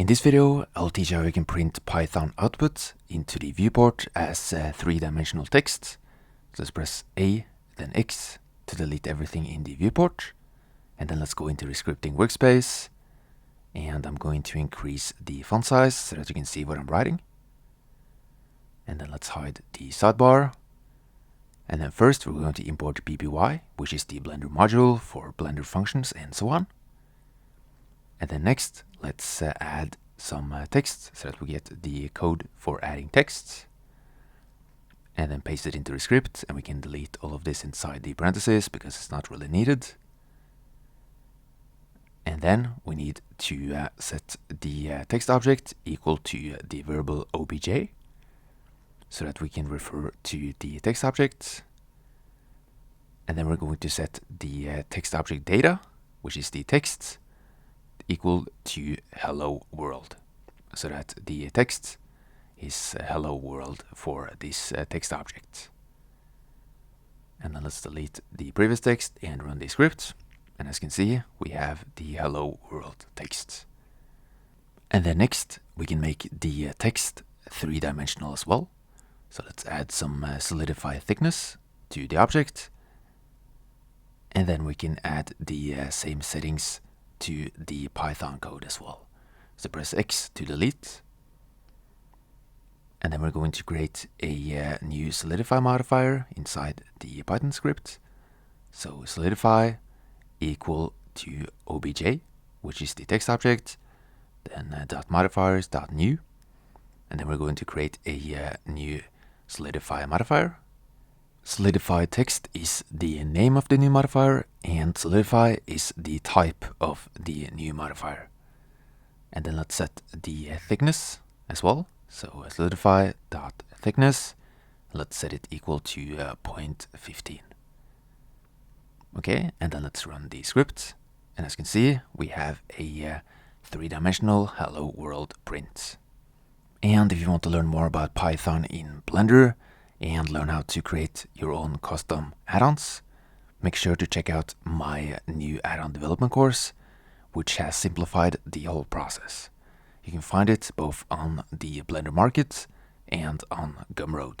In this video, I'll teach you how you can print Python output into the viewport as three-dimensional text. So let's press A, then X to delete everything in the viewport. And then let's go into the scripting workspace. And I'm going to increase the font size so that you can see what I'm writing. And then let's hide the sidebar. And then first we're going to import BPY, which is the Blender module for Blender functions and so on. And then next, let's add some text so that we get the code for adding texts. And then paste it into the script, and we can delete all of this inside the parentheses because it's not really needed. And then we need to set the text object equal to the variable obj so that we can refer to the text object. And then we're going to set the text object data, which is the text, equal to hello world, so that the text is hello world for this text object. And then let's delete the previous text and run the script. And as you can see, we have the hello world text. And then next, we can make the text three-dimensional as well. So let's add some solidify thickness to the object. And then we can add the same settings to the Python code as well. So press X to delete. And then we're going to create a new solidify modifier inside the Python script. So solidify equal to obj, which is the text object, then dot modifiers dot new. And then we're going to create a new solidify modifier. Solidify text is the name of the new modifier, and solidify is the type of the new modifier. And then let's set the thickness as well. So solidify dot thickness, let's set it equal to 0.15. Okay, and then let's run the script. And as you can see, we have a three-dimensional hello world print. And if you want to learn more about Python in Blender and learn how to create your own custom add-ons, make sure to check out my new add-on development course, which has simplified the whole process. You can find it both on the Blender Market and on Gumroad.